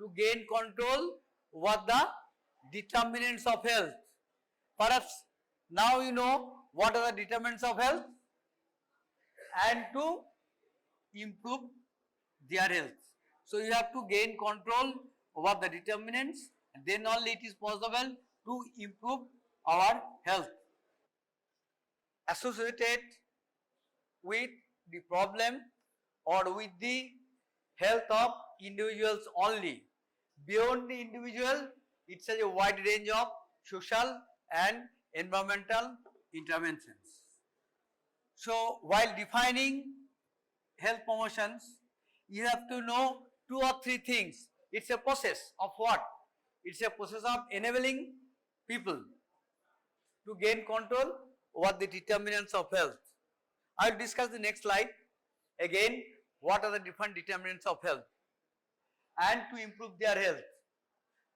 to gain control over the determinants of health. Perhaps now you know what are the determinants of health and to improve their health. So you have to gain control over the determinants, and then only it is possible to improve our health. Associated with the problem or with the health of individuals only. Beyond the individual, it has a wide range of social and environmental interventions. So while defining health promotions, you have to know 2 or 3 things. It's a process of what? It's a process of enabling people to gain control over the determinants of health. I will discuss the next slide. Again, what are the different determinants of health and to improve their health.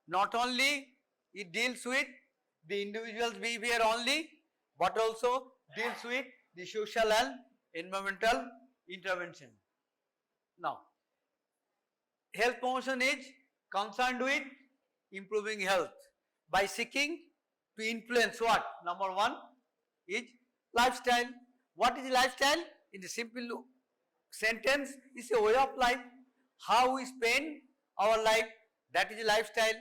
Not only it deals with the individual's behavior only, but also deals with the social and environmental intervention. Now, health promotion is concerned with improving health by seeking to influence what? Number 1 is lifestyle. What is lifestyle? In a simple sentence, it's a way of life. How we spend our life, that is lifestyle.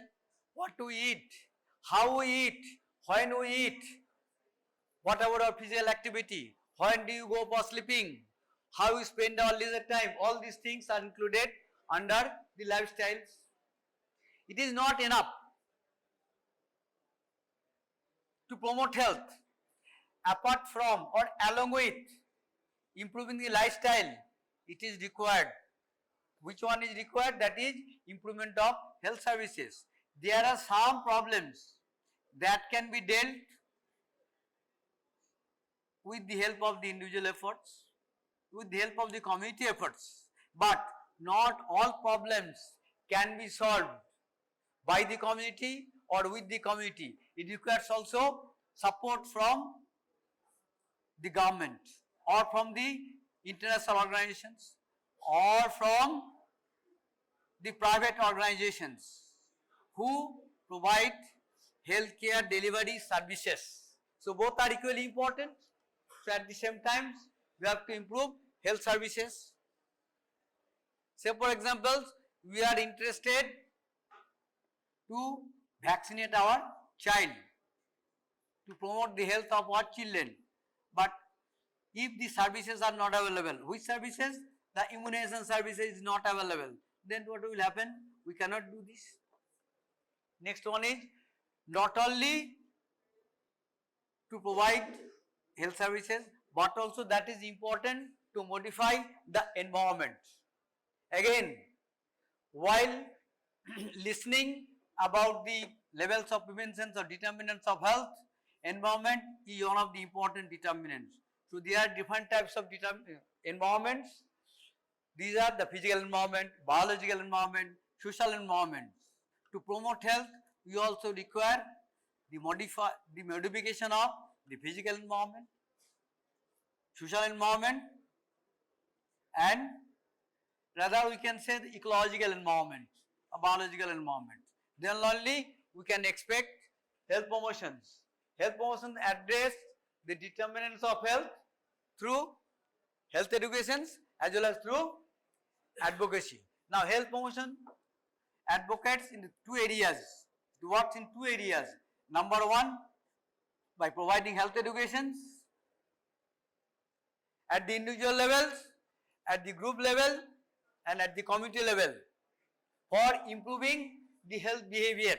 What we eat, how we eat, when we eat, what about our physical activity, when do you go for sleeping, how we spend our leisure time, all these things are included under the lifestyles. It is not enough to promote health. Apart from or along with improving the lifestyle, it is required. Which one is required? That is improvement of health services. There are some problems that can be dealt with the help of the individual efforts, with the help of the community efforts, but not all problems can be solved by the community or with the community. It requires also support from the government or from the international organizations or from the private organizations who provide healthcare delivery services. So both are equally important. So at the same time, we have to improve health services. Say for example, we are interested to vaccinate our child, to promote the health of our children. But if the services are not available, which services? The immunization services is not available. Then what will happen? We cannot do this. Next one is not only to provide health services, but also that is important to modify the environment. Again, while listening about the levels of prevention or determinants of health, environment is one of the important determinants. So there are different types of environments. These are the physical environment, biological environment, social environment. To promote health, we also require the modification of the physical environment, social environment, and rather we can say the ecological environment, a biological environment. Then only we can expect health promotions. Health promotions address the determinants of health through health educations as well as through advocacy. Now health promotion advocates in 2 areas. It works in 2 areas. Number 1, by providing health educations at the individual levels, at the group level, and at the community level for improving the health behavior,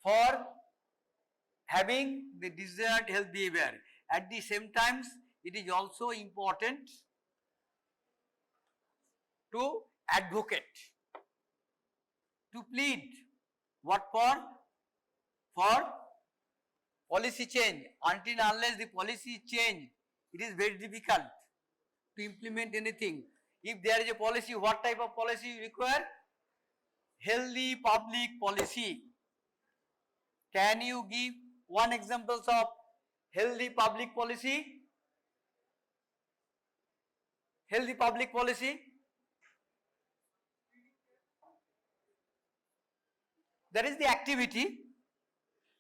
for having the desired health behavior. At the same time, it is also important to advocate, to plead. What for? For policy change. Until unless the policy is changed, it is very difficult to implement anything. If there is a policy, what type of policy you require? Healthy public policy. Can you give one examples of healthy public policy? Healthy public policy? That is the activity.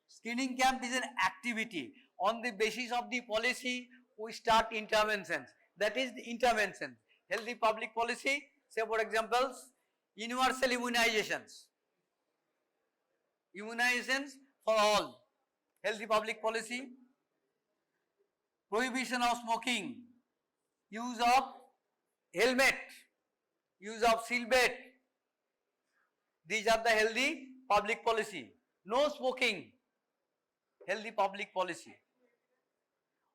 Screening camp is an activity. On the basis of the policy, we start interventions. That is the intervention. Healthy public policy, say for examples, universal immunizations. Immunizations for all. Healthy public policy. Prohibition of smoking. Use of helmet. Use of seatbelt. These are the healthy public policy. No smoking. Healthy public policy.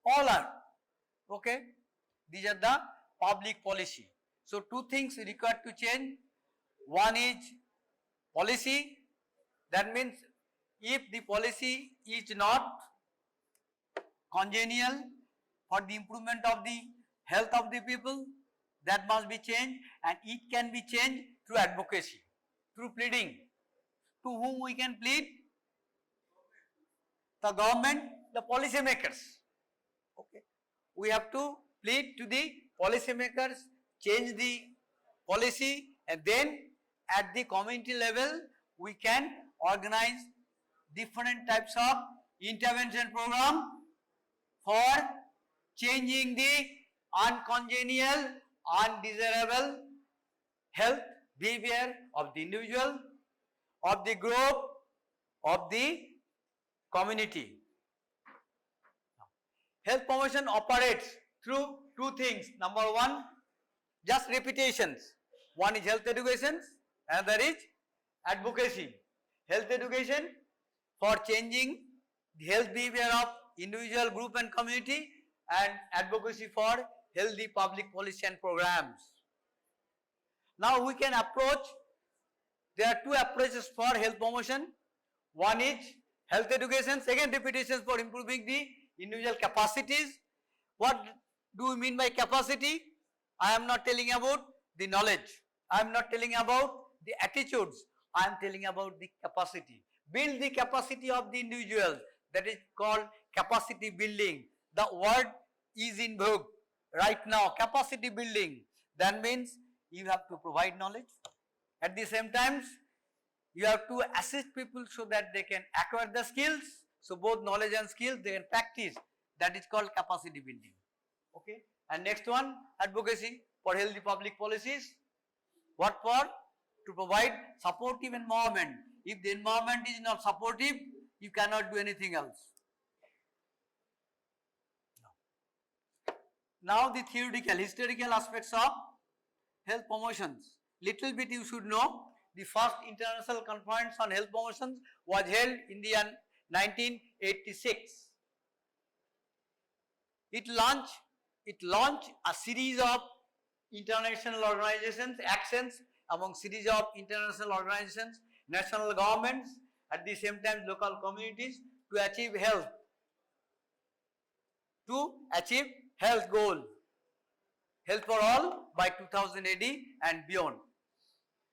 All are. Okay. These are the public policy. So, two things required to change. One is policy. That means if the policy is not congenial for the improvement of the health of the people, that must be changed, and it can be changed through advocacy, through pleading. To whom we can plead? The government, the policy makers. Okay. We have to plead to the policy makers, change the policy, and then at the community level we can organize different types of intervention program for changing the uncongenial, undesirable health behavior of the individual, of the group, of the community. Health promotion operates through two things. Number one, just repetitions. One is health education, another is advocacy. Health education for changing the health behavior of individual, group and community, and advocacy for healthy public policy and programs. Now we can approach, there are two approaches for health promotion. One is health education, second repetitions for improving the individual capacities. What do we mean by capacity? I am not telling about the knowledge, I am not telling about the attitudes, I am telling about the capacity. Build the capacity of the individual, that is called capacity building. The word is in vogue right now, capacity building. That means you have to provide knowledge. At the same time, you have to assist people so that they can acquire the skills. So both knowledge and skills they can practice. That is called capacity building. Okay. And next one, advocacy for healthy public policies. What for? To provide supportive environment. If the environment is not supportive, you cannot do anything else. Now the theoretical, historical aspects of health promotions. Little bit you should know. The first international conference on health promotions was held in the year 1986. It launched a series of international organizations, actions among series of international organizations, national governments, at the same time local communities to achieve health. To achieve health goal, health for all by 2000 AD and beyond.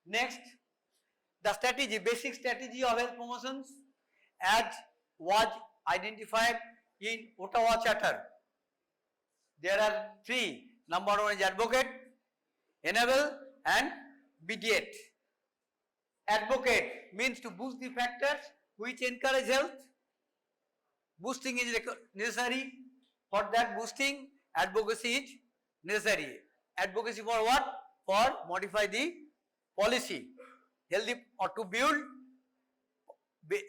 Next, the strategy, basic strategy of health promotions as was identified in Ottawa Charter. There are three. Number one is advocate, enable and mediate. Advocate means to boost the factors which encourage health. Boosting is necessary. For that boosting, advocacy is necessary. Advocacy for what? For modify the policy. Healthy or to build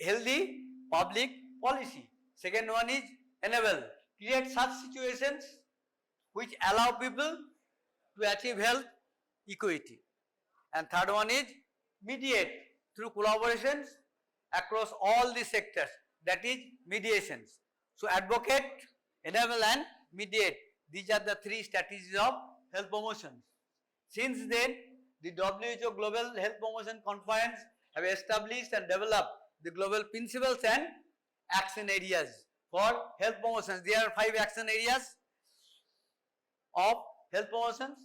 healthy public policy. Second one is enable. Create such situations which allow people to achieve health equity. And third one is mediate through collaborations across all the sectors, that is mediations. So advocate, enable and mediate, these are the three strategies of health promotion. Since then, the WHO Global Health Promotion Conference have established and developed the global principles and action areas for health promotions. There are 5 action areas of health promotions.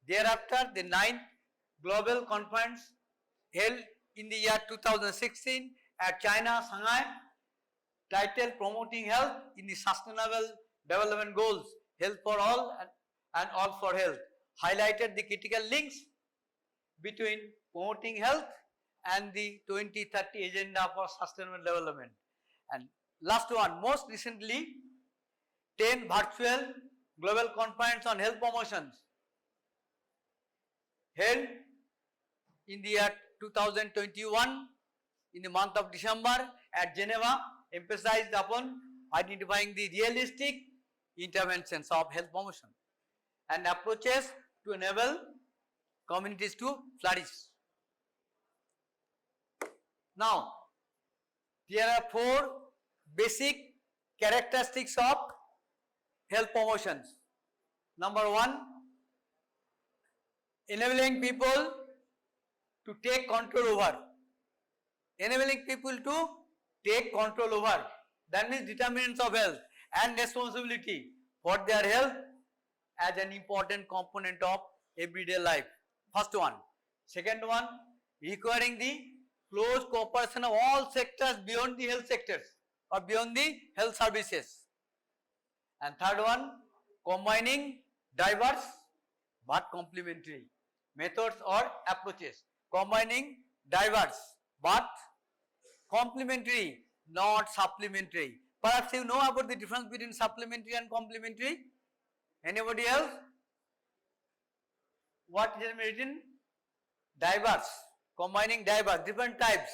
Thereafter, the 9th Global Conference held in the year 2016 at China, Shanghai, titled Promoting Health in the Sustainable Development Goals, Health for All and All for Health, highlighted the critical links between promoting health and the 2030 Agenda for Sustainable Development. And last one, most recently, 10 virtual global conference on health promotions held in the year 2021 in the month of December at Geneva, emphasized upon identifying the realistic interventions of health promotion and approaches to enable communities to flourish. Now, there are 4 basic characteristics of health promotions. Number 1, enabling people to take control over. Enabling people to take control over. That means determinants of health and responsibility for their health as an important component of everyday life. First one. Second one, requiring the close cooperation of all sectors beyond the health sectors or beyond the health services. And third one, combining diverse but complementary methods or approaches. Combining diverse but complementary, not supplementary. Perhaps you know about the difference between supplementary and complementary. Anybody else? What is written? Diverse, combining diverse, different types,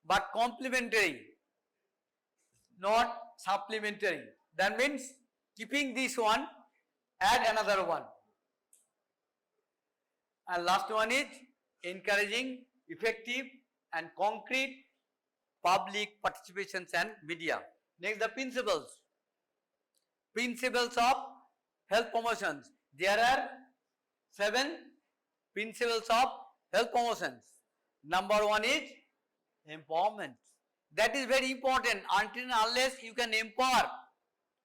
but complementary, not supplementary. That means keeping this one, add another one. And last one is encouraging effective and concrete public participations and media. Next, the principles. Principles of health promotions. There are 7 principles of health promotions. Number 1 is empowerment. That is very important. Until and unless you can empower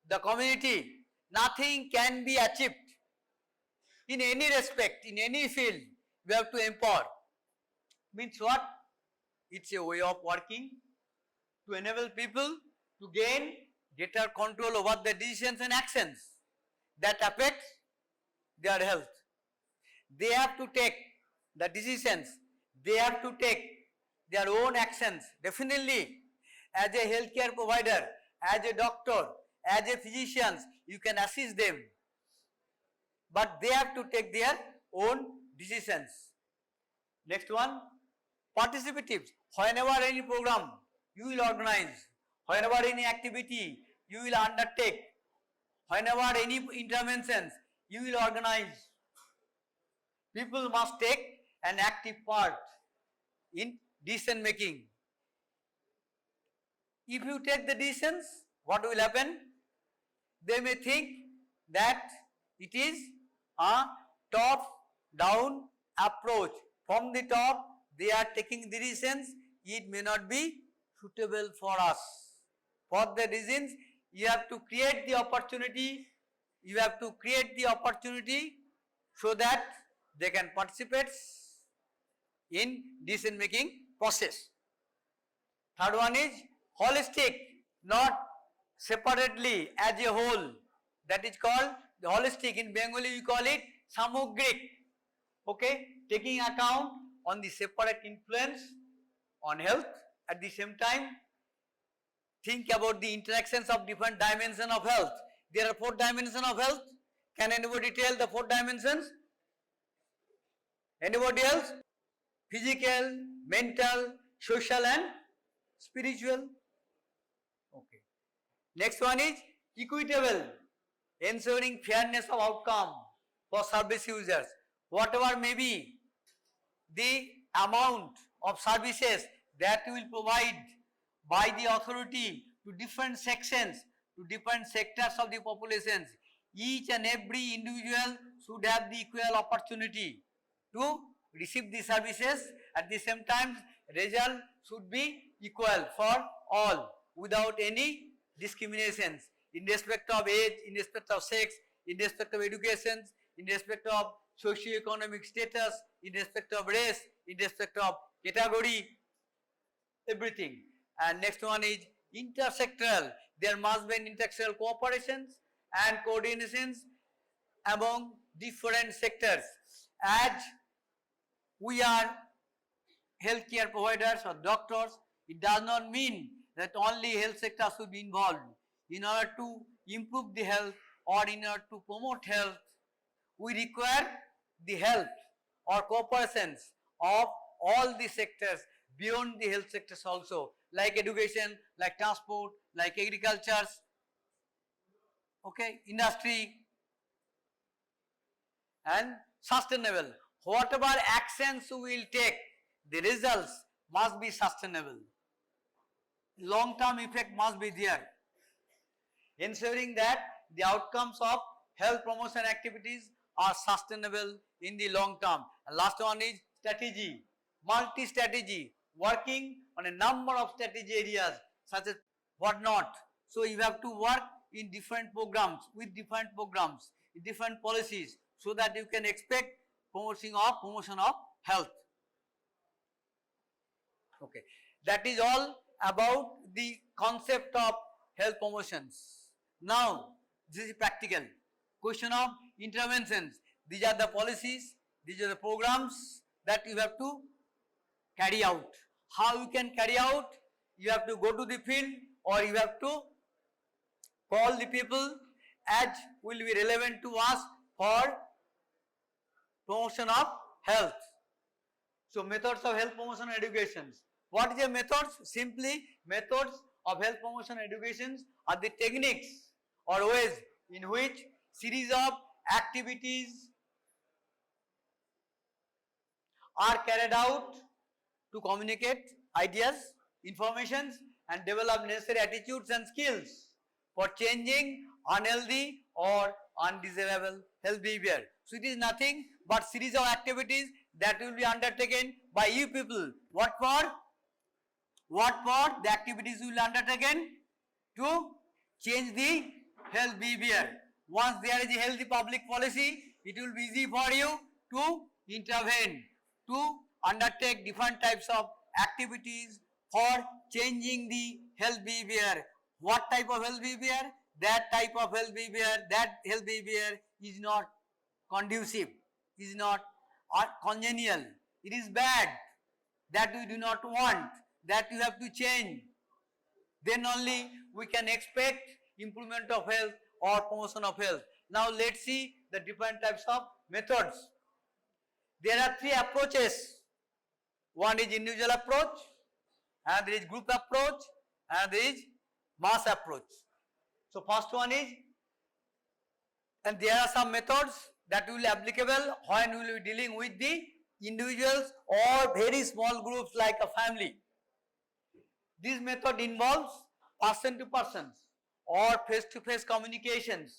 the community, nothing can be achieved. In any respect, in any field, we have to empower. Means what? It's a way of working to enable people to gain greater control over their decisions and actions that affect their health. They have to take the decisions, they have to take their own actions. Definitely, as a healthcare provider, as a doctor, as a physician, you can assist them. But they have to take their own decisions. Next one, participative. Whenever any program you will organize, whenever any activity you will undertake, whenever any interventions you will organize, people must take an active part in decision making. If you take the decisions, what will happen? They may think that it is a top-down approach. From the top, they are taking the decisions. It may not be suitable for us. For the reasons, you have to create the opportunity. You have to create the opportunity so that they can participate in decision making process. Third one is holistic, not separately, as a whole. That is called the holistic. In Bengali we call it samogrik. Okay, taking account on the separate influence on health. At the same time, think about the interactions of different dimensions of health. There are 4 dimensions of health. Can anybody tell the 4 dimensions? Anybody else? Physical, mental, social and spiritual. Okay. Next one is equitable, ensuring fairness of outcome for service users. Whatever may be the amount of services that will provide by the authority to different sections, to different sectors of the populations, each and every individual should have the equal opportunity to receive the services. At the same time, result should be equal for all without any discriminations in respect of age, in respect of sex, in respect of education, in respect of socio-economic status, in respect of race, in respect of category, everything. And next one is intersectoral. There must be intersectoral cooperations and coordinations among different sectors. As we are healthcare providers or doctors. It does not mean that only health sector should be involved. In order to improve the health or in order to promote health, we require the help or cooperations of all the sectors beyond the health sectors also, like education, like transport, like agriculture, okay, industry, and sustainable. Whatever actions we will take, the results must be sustainable. Long-term effect must be there. Ensuring that the outcomes of health promotion activities are sustainable in the long term. And last one is strategy, multi-strategy, working on a number of strategy areas such as what not. So you have to work in different programs, with different programs, different policies, so that you can expect promotion of health. Okay, that is all about the concept of health promotions. Now, this is practical. Question of interventions. These are the policies, these are the programs that you have to carry out. How you can carry out? You have to go to the field or you have to call the people as will be relevant to us for promotion of health. So, methods of health promotion and education. What is the methods? Simply, methods of health promotion and education are the techniques or ways in which series of activities are carried out to communicate ideas, informations, and develop necessary attitudes and skills for changing unhealthy or undesirable health behavior. So, it is nothing but series of activities that will be undertaken by you people. What for? What for? The activities will be undertaken to change the health behavior. Once there is a healthy public policy, it will be easy for you to intervene, to undertake different types of activities for changing the health behavior. What type of health behavior? That type of health behavior, that health behavior is not conducive, is not congenial, it is bad, that we do not want, that you have to change. Then only we can expect improvement of health or promotion of health. Now let's see the different types of methods. There are three approaches. One is individual approach, and there is group approach, and there is mass approach. So first one is, and there are some methods that will be applicable when we will be dealing with the individuals or very small groups like a family. This method involves person to person or face to face communications,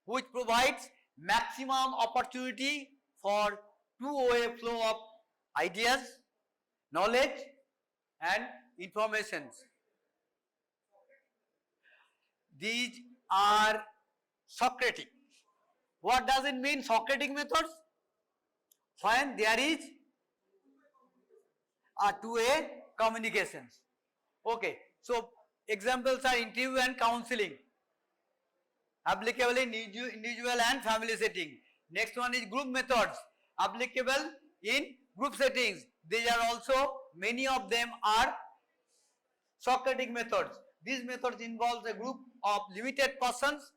which provides maximum opportunity for two-way flow of ideas, knowledge and informations. These are Socratic. What does it mean, Socratic methods? When there is a two-way communications. Okay, so examples are interview and counseling, applicable in individual and family setting. Next one is group methods, applicable in group settings. These are also, many of them are Socratic methods. These methods involve a group of limited persons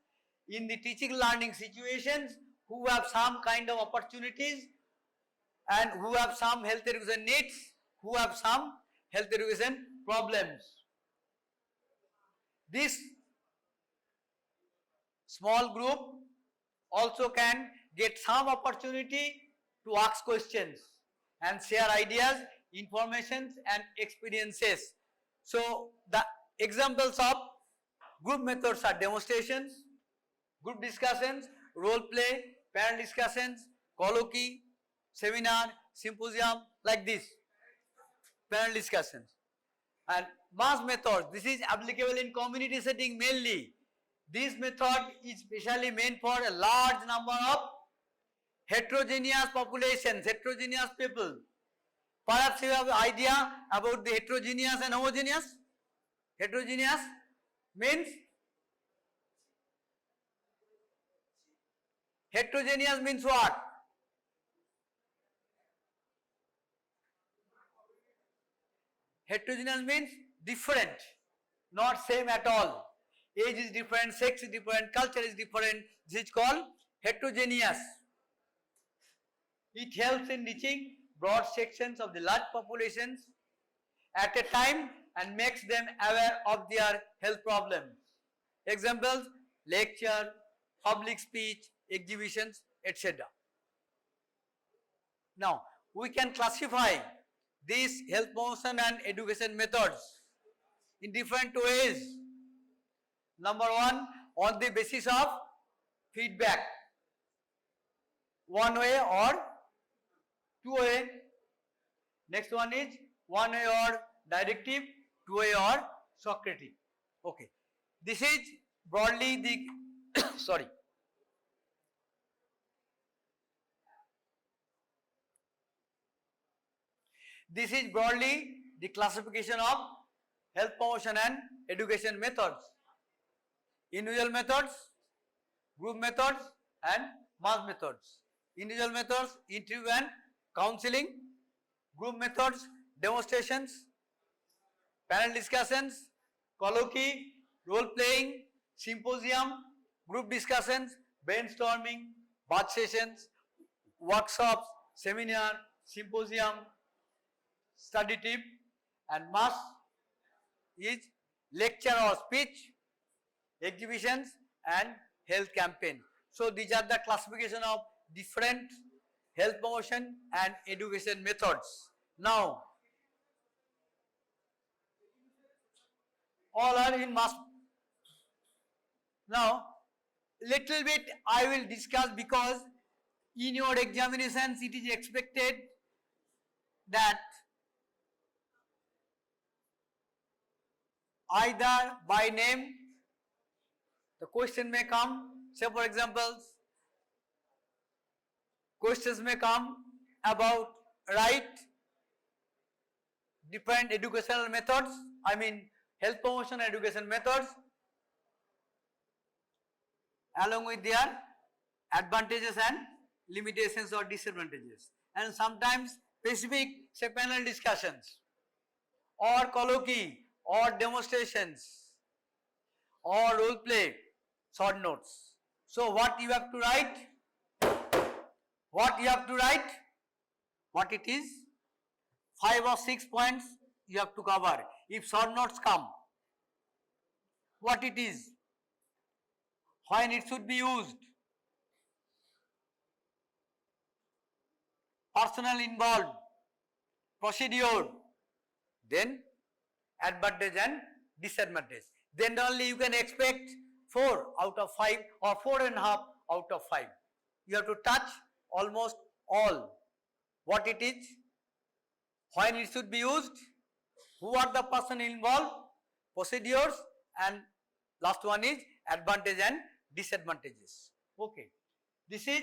in the teaching learning situations who have some kind of opportunities and who have some health education needs, who have some health education problems. This small group also can get some opportunity to ask questions and share ideas, informations and experiences. So the examples of group methods are demonstrations, group discussions, role play, panel discussions, colloquy, seminar, symposium, like this, panel discussions. And mass methods, this is applicable in community setting mainly. This method is specially meant for a large number of heterogeneous populations, heterogeneous people. Perhaps you have an idea about the heterogeneous and homogeneous. Heterogeneous means, heterogeneous means what? Heterogeneous means different, not same at all. Age is different, sex is different, culture is different. This is called heterogeneous. It helps in reaching broad sections of the large populations at a time and makes them aware of their health problems. Examples: lecture, public speech, exhibitions, etc. Now, we can classify these health promotion and education methods in different ways. Number one, on the basis of feedback, one way or two way. Next one is one way or directive, two way or Socratic. Okay, this is broadly the sorry. This is broadly the classification of health promotion and education methods. Individual methods, group methods and mass methods. Individual methods, interview and counseling. Group methods, demonstrations, panel discussions, colloquy, role playing, symposium, group discussions, brainstorming, batch sessions, workshops, seminar, symposium, study trip. And mass is lecture or speech, exhibitions and health campaign. So these are the classification of different health promotion and education methods. Now, all are in mass. Now, little bit I will discuss, because in your examinations it is expected that either by name the question may come. Say for example, questions may come about different educational methods, I mean health promotion education methods, along with their advantages and limitations or disadvantages, and sometimes specific, say, panel discussions or colloquy or demonstrations or role play, short notes. So what you have to write? What you have to write? What it is? 5 or 6 points you have to cover. If short notes come, what it is? When it should be used? Personnel involved, procedure, then advantage and disadvantage. Then only you can expect 4 out of 5 or 4.5 out of 5. You have to touch almost all. What it is, when it should be used, who are the person involved, procedures, and last one is advantage and disadvantages. Okay, this is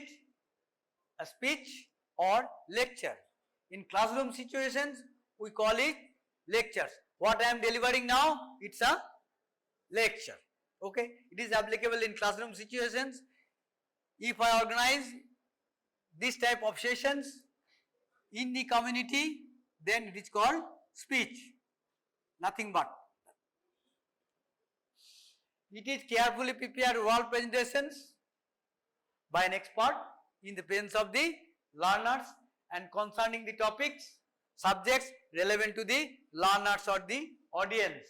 a speech or lecture. In classroom situations, we call it lectures. What I am delivering now, it's a lecture. Okay, it is applicable in classroom situations. If I organize this type of sessions in the community, then it is called speech, nothing but. It is carefully prepared oral presentations by an expert in the presence of the learners and concerning the topics, subjects relevant to the learners or the audience.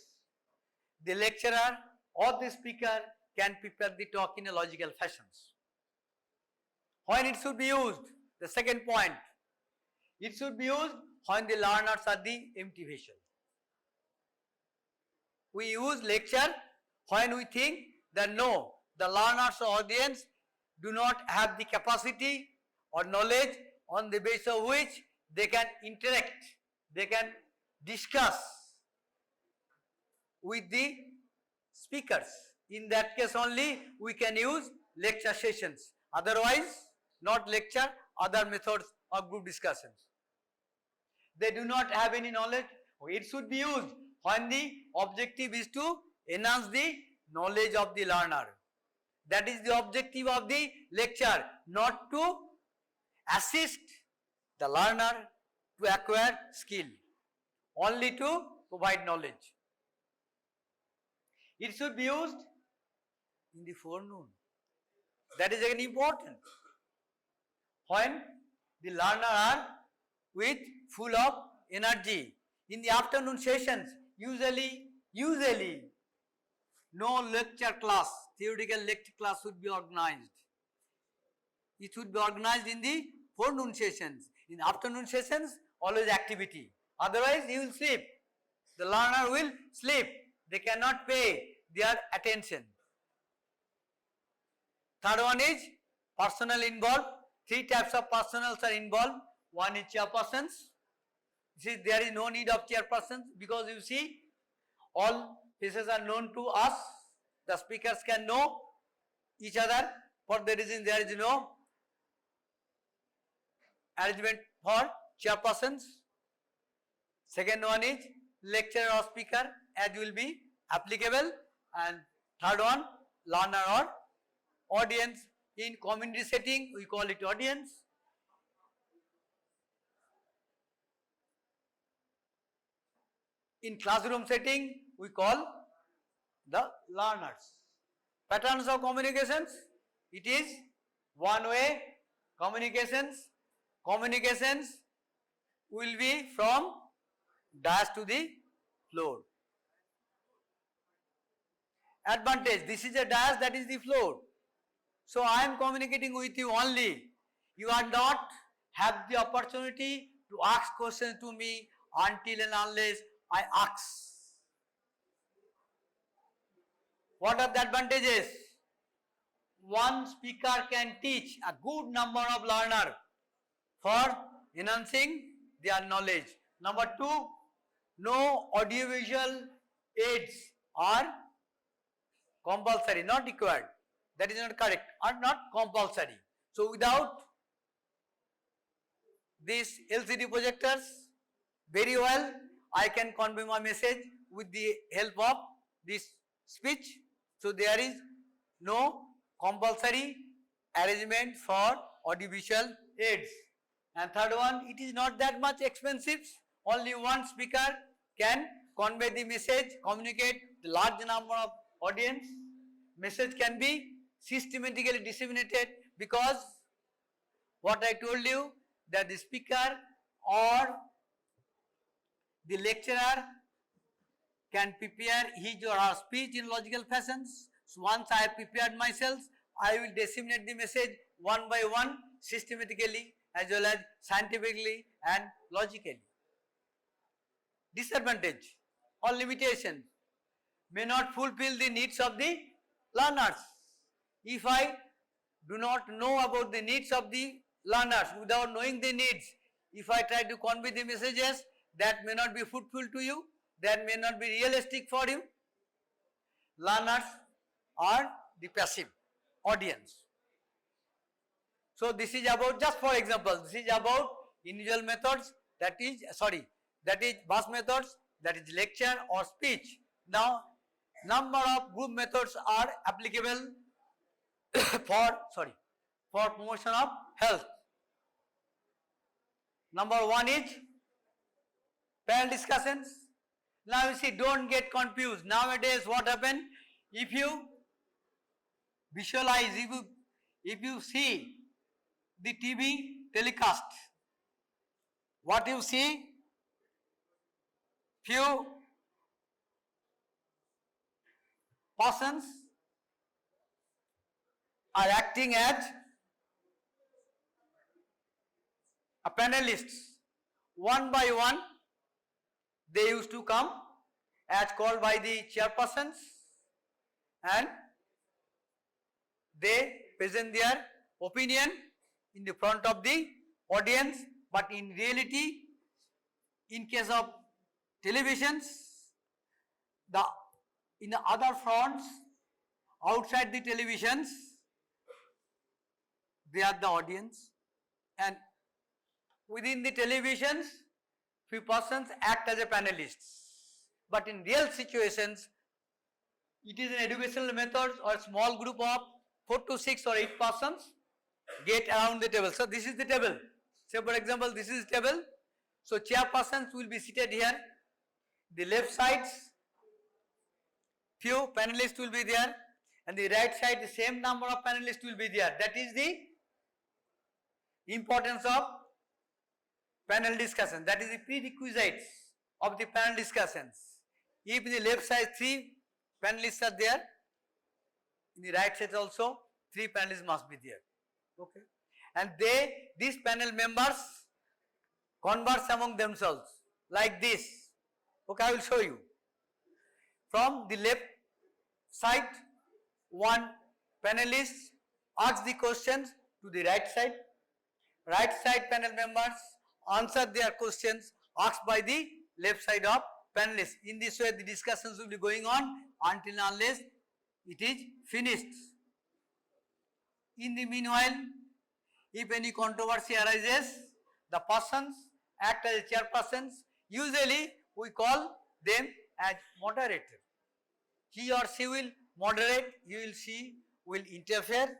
The lecturer or the speaker can prepare the talk in a logical fashion. When it should be used, the second point, it should be used when the learners are the empty vessel. We use lecture when we think that no, the learners or audience do not have the capacity or knowledge on the basis of which they can interact, they can discuss with the speakers. In that case only we can use lecture sessions, otherwise not lecture, other methods of group discussions. They do not have any knowledge. It should be used when the objective is to enhance the knowledge of the learner. That is the objective of the lecture, not to assist the learner to acquire skill, only to provide knowledge. It should be used in the forenoon. That is again important. When the learner are with full of energy. In the afternoon sessions, usually no lecture class, theoretical lecture class should be organized. It should be organized in the forenoon sessions. In afternoon sessions, always activity. Otherwise, you will sleep. The learner will sleep. They cannot pay their attention. Third one is personnel involved. Three types of personnels are involved. One is chairpersons. There is no need of chairpersons because you see all faces are known to us. The speakers can know each other. For that reason there is no arrangement for chairpersons. Second one is lecturer or speaker as will be applicable, and third one learner or audience. In community setting we call it audience. In classroom setting we call the learners. Patterns of communications, it is one way communications. Communications will be from dais to the floor. Advantage, this is a dais, that is the floor. So I am communicating with you only. You are not have the opportunity to ask questions to me until and unless I ask. What are the advantages? One speaker can teach a good number of learners for enhancing their knowledge. Number two, no audiovisual aids are compulsory, not required. That is not correct, are not compulsory. So without these LCD projectors, very well I can convey my message with the help of this speech. So there is no compulsory arrangement for audiovisual aids. And third one, it is not that much expensive. Only one speaker can convey the message, communicate the large number of audience. Message can be systematically disseminated because what I told you, that the speaker or the lecturer can prepare his or her speech in logical fashions. So once I have prepared myself, I will disseminate the message one by one, systematically as well as scientifically and logically. Disadvantage or limitation, may not fulfill the needs of the learners. If I do not know about the needs of the learners, without knowing the needs, if I try to convey the messages, that may not be fruitful to you, that may not be realistic for you. Learners are the passive audience. So this is about, just for example, this is about individual methods, that is bus methods, that is lecture or speech. Now number of group methods are applicable for promotion of health. Number one is panel discussions. Now you see, don't get confused. Nowadays what happens, if you visualize, if you see the TV telecast, what you see, few persons are acting as a panelists. One by one they used to come as called by the chairpersons, and they present their opinion in the front of the audience. But in reality, in case of televisions, in the other fronts outside the televisions, they are the audience, and within the televisions few persons act as a panelists. But in real situations, it is an educational method or small group of 4 to 6 or 8 persons get around the table. So this is the table. Say for example, this is table. So chairpersons will be seated here. The left sides, few panelists will be there, and the right side, the same number of panelists will be there. That is the importance of panel discussion. That is the prerequisites of the panel discussions. If in the left side 3 panelists are there, in the right side also 3 panelists must be there. Okay. And these panel members converse among themselves like this. Okay, I will show you. From the left side, one panelist asks the questions to the right side. Right side panel members answer their questions asked by the left side of panelists. In this way, the discussions will be going on until unless it is finished. In the meanwhile, if any controversy arises, the persons act as chairpersons. Usually, we call them as moderator. He or she will moderate, she will interfere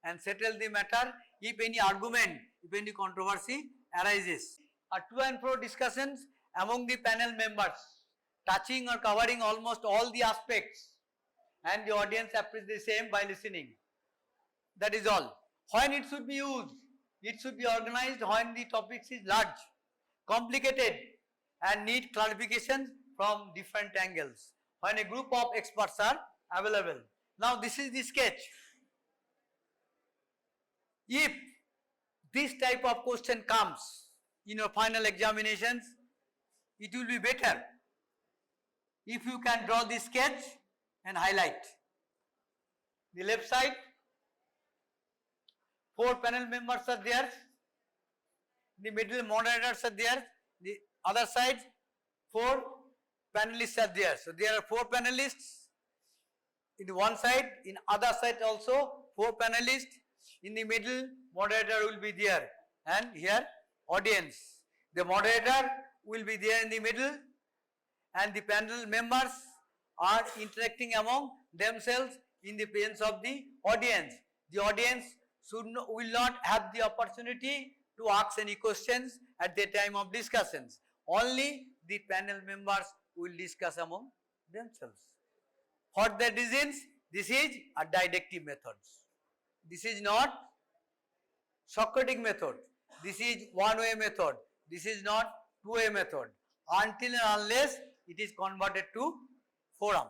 and settle the matter if any argument, if any controversy arises. A to and fro discussions among the panel members, touching or covering almost all the aspects, and the audience appreciates the same by listening. That is all. When it should be used, it should be organized when the topic is large, complicated, and need clarifications from different angles. When a group of experts are available. Now this is the sketch. If this type of question comes in your final examinations, it will be better if you can draw the sketch and highlight. The left side, 4 panel members are there. The middle moderators are there. The other side, 4 panelists are there. So there are 4 panelists in one side, in other side also 4 panelists. In the middle, moderator will be there, and here audience. The moderator will be there in the middle, and the panel members are interacting among themselves in the presence of the audience. The audience will not have the opportunity to ask any questions at the time of discussions. Only the panel members will discuss among themselves. For that reasons, this is a didactic method. This is not Socratic method. This is one-way method. This is not two-way method. Until and unless it is converted to forum.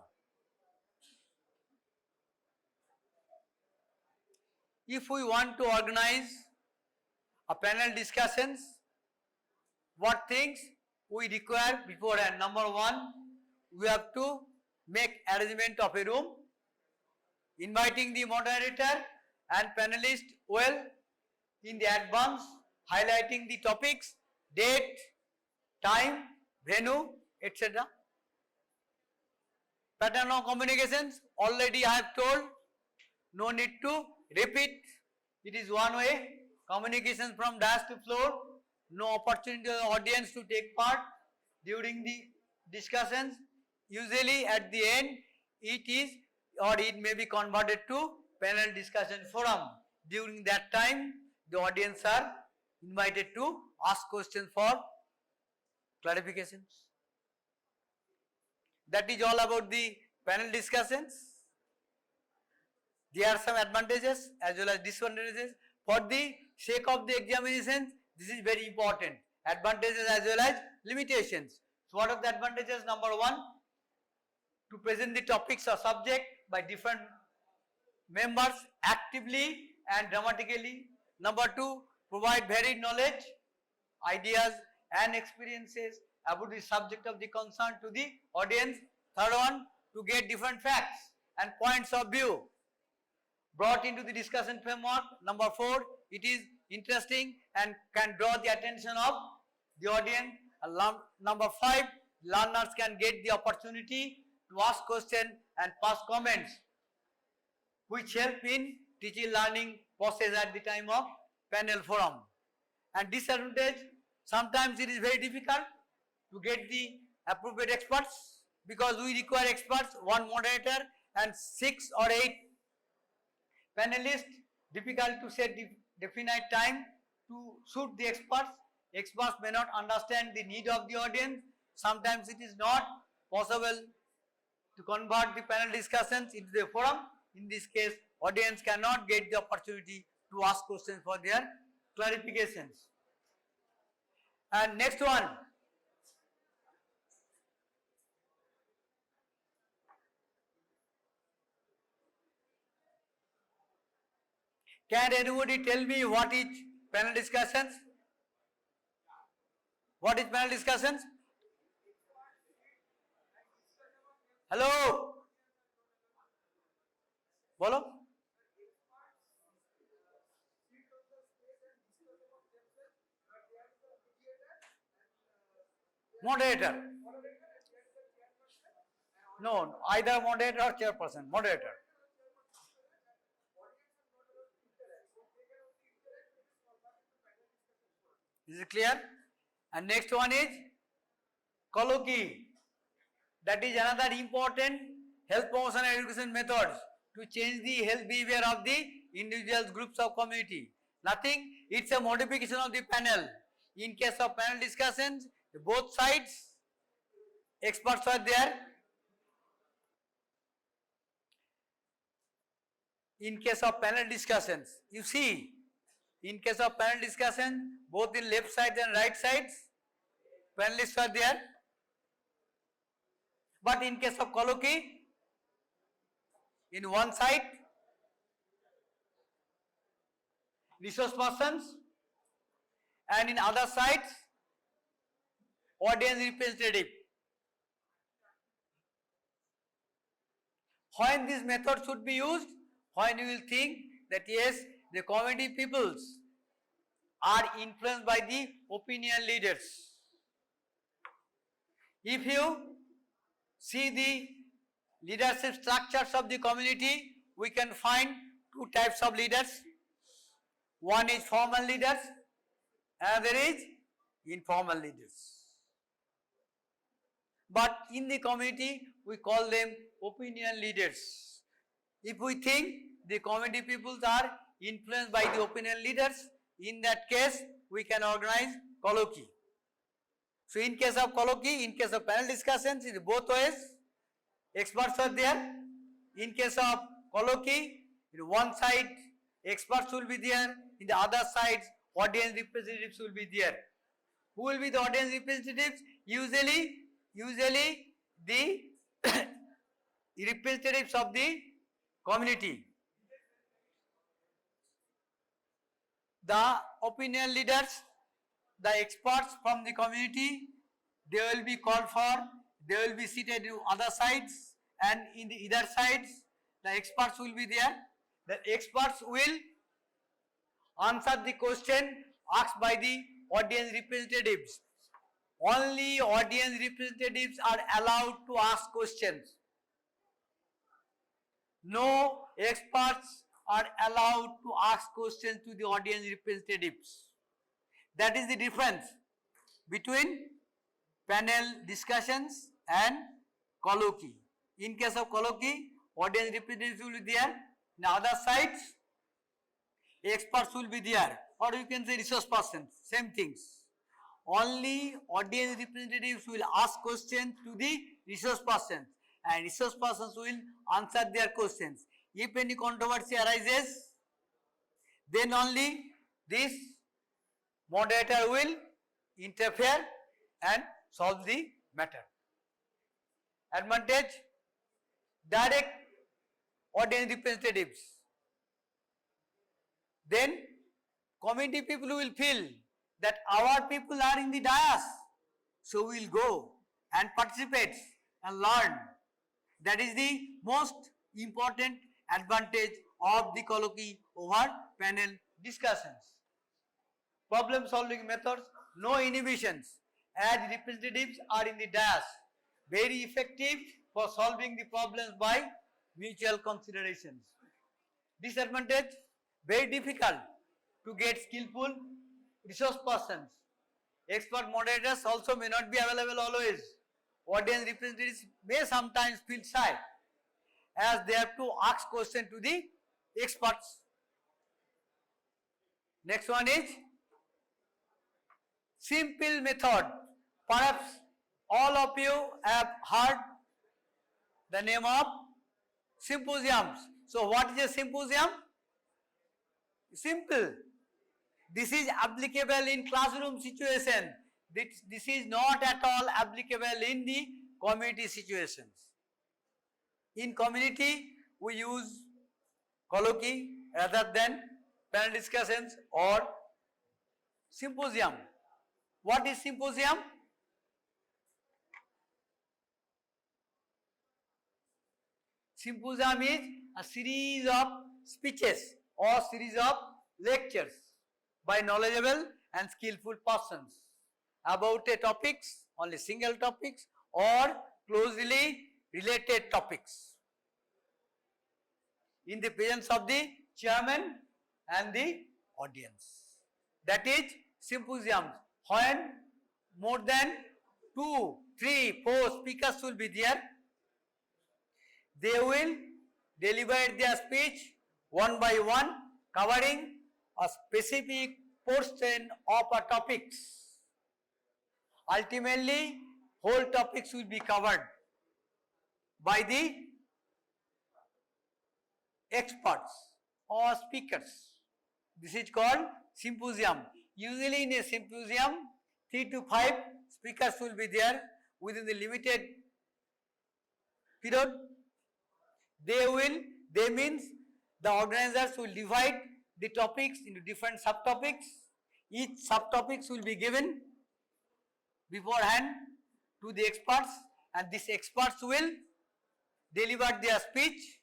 If we want to organize a panel discussions, what things we require beforehand? Number 1, we have to make arrangement of a room, inviting the moderator and panelist well in the advance, highlighting the topics, date, time, venue, etc. Pattern of communications, already I have told, no need to repeat. It is one way, communication from dais to floor, no opportunity to the audience to take part during the discussions. Usually at the end, it is or it may be converted to panel discussion forum. During that time, the audience are invited to ask questions for clarifications. That is all about the panel discussions. There are some advantages as well as disadvantages. For the sake of the examination, this is very important. Advantages as well as limitations. So what are the advantages? Number 1, to present the topics or subject by different members actively and dramatically. Number 2, provide varied knowledge, ideas and experiences about the subject of the concern to the audience. Third one, to get different facts and points of view brought into the discussion framework. Number 4, it is interesting and can draw the attention of the audience. Number 5, learners can get the opportunity to ask questions and pass comments, which help in teaching learning process at the time of panel forum. And disadvantage, sometimes it is very difficult to get the appropriate experts because we require experts, 1 moderator and 6 or 8 panelists. Difficult to set the definite time to suit the experts. Experts may not understand the need of the audience Sometimes it is not possible to convert the panel discussions into the forum. In this case, audience cannot get the opportunity to ask questions for their clarifications. And next one. Can anybody tell me what is panel discussions? What is panel discussions? Hello? Bolo? Moderator. No, either moderator or chairperson. Moderator. Is it clear? And next one is colloquy. That is another important health promotion and education methods to change the health behavior of the individuals, groups of community. Nothing, it's a modification of the panel. In case of panel discussions, both sides, experts are there. In case of panel discussions, you see, in case of panel discussion, both in left side and right sides, panelists are there. But in case of colloquy, in one side, resource persons, and in other sides, audience representative. When this method should be used, when you will think that yes, the community peoples are influenced by the opinion leaders. If you see the leadership structures of the community, we can find two types of leaders. One is formal leaders, another is informal leaders. But in the community, we call them opinion leaders. If we think the community peoples are influenced by the opinion leaders, in that case, we can organize colloquy. So in case of colloquy, in case of panel discussions, in both ways, experts are there. In case of colloquy, in one side, experts will be there. In the other side, audience representatives will be there. Who will be the audience representatives? Usually the representatives of the community. The opinion leaders, the experts from the community, they will be called for, they will be seated in other sides, and in the either sides, the experts will be there. The experts will answer the question asked by the audience representatives. Only audience representatives are allowed to ask questions. No experts are allowed to ask questions to the audience representatives. That is the difference between panel discussions and colloquy. In case of colloquy, audience representatives will be there. In other sides, experts will be there, or you can say resource persons, same things. Only audience representatives will ask questions to the resource persons, and resource persons will answer their questions. If any controversy arises, then only this moderator will interfere and solve the matter. Advantage: direct audience representatives. Then community people will feel that our people are in the dais, so we will go and participate and learn. That is the most important advantage of the colloquy over panel discussions. Problem solving methods, no inhibitions, as representatives are in the dais, very effective for solving the problems by mutual considerations. Disadvantage: very difficult to get skillful resource persons. Expert moderators also may not be available always. Audience representatives may sometimes feel shy as they have to ask questions to the experts. Next one is simple method, perhaps all of you have heard the name of symposiums. So what is a symposium? Simple. This is applicable in classroom situation. This is not at all applicable in the community situations. In community, we use colloquy rather than panel discussions or symposium. What is symposium? Symposium is a series of speeches or series of lectures by knowledgeable and skillful persons about a topics, only single topics or closely related topics in the presence of the chairman and the audience. That is symposium. When more than 2, 3, 4 speakers will be there, they will deliver their speech one by one, covering a specific portion of a topics. Ultimately, whole topics will be covered by the experts or speakers. This is called symposium. Usually in a symposium, 3 to 5 speakers will be there within the limited period. They means the organizers will divide the topics into different subtopics. Each subtopics will be given beforehand to the experts, and these experts will deliver their speech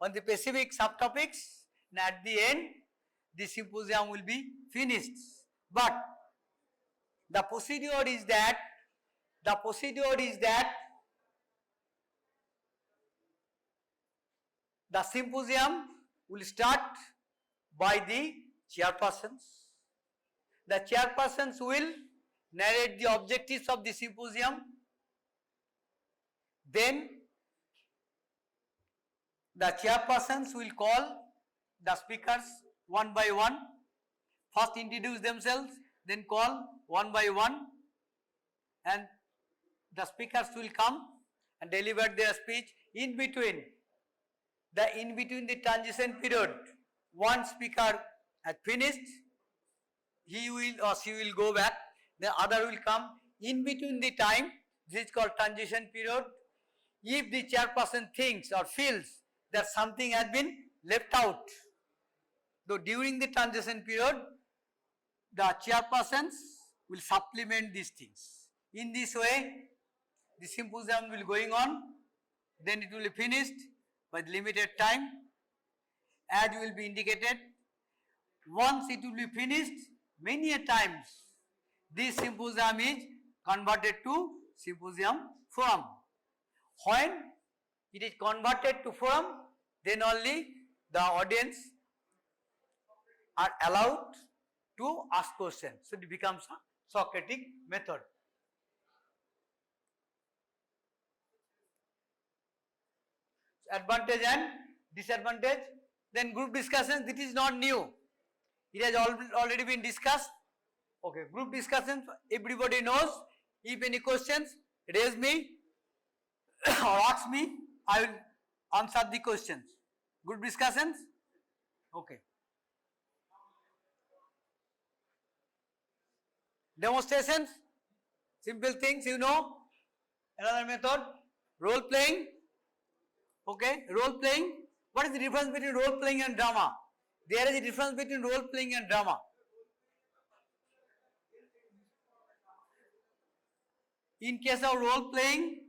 on the specific subtopics, and at the end the symposium will be finished. But the procedure is that the symposium will start by the chairpersons. The chairpersons will narrate the objectives of the symposium. Then the chairpersons will call the speakers one by one. First introduce themselves, then call one by one, and the speakers will come and deliver their speech. In between the transition period, one speaker had finished, he will or she will go back, the other will come. In between the time, this is called transition period. If the chairperson thinks or feels that something has been left out, so during the transition period, the chairpersons will supplement these things. In this way, the symposium will going on, then it will be finished by the limited time, as will be indicated. Once it will be finished, many a times this symposium is converted to symposium forum. When it is converted to forum, then only the audience are allowed to ask questions. So it becomes a Socratic method. Advantage and disadvantage. Then group discussions, this is not new. It has already been discussed. Okay, group discussions, everybody knows. If any questions, raise me or ask me, I will answer the questions. Group discussions? Okay. Demonstrations, simple things you know. Another method, role playing. Okay, role playing. What is the difference between role playing and drama? There is a difference between role playing and drama. In case of role playing,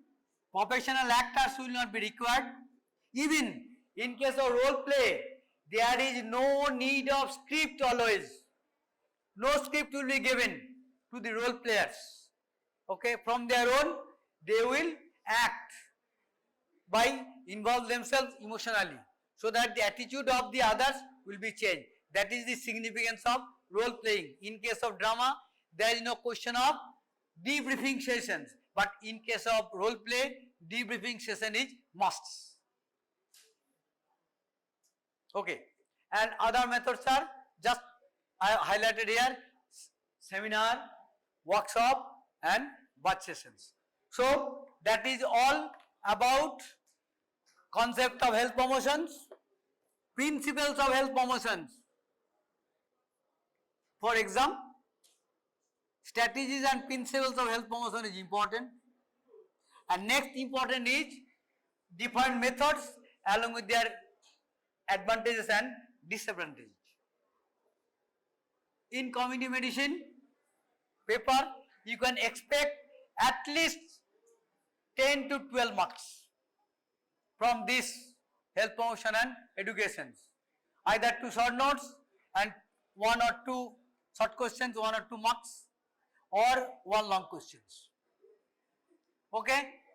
professional actors will not be required. Even in case of role play, there is no need of script always. No script will be given to the role players. Okay, from their own, they will act by involve themselves emotionally, so that the attitude of the others will be changed. That is the significance of role playing. In case of drama, there is no question of debriefing sessions, but in case of role play, debriefing session is must. Okay, and other methods are just I highlighted here: seminar, workshop, and batch sessions. So that is all about concept of health promotions, principles of health promotions. For exam, strategies and principles of health promotion is important. And next important is different methods along with their advantages and disadvantages. In community medicine paper, you can expect at least 10 to 12 marks from this health promotion and education. Either 2 short notes and 1 or 2 short questions, 1 or 2 marks, or 1 long questions. Okay?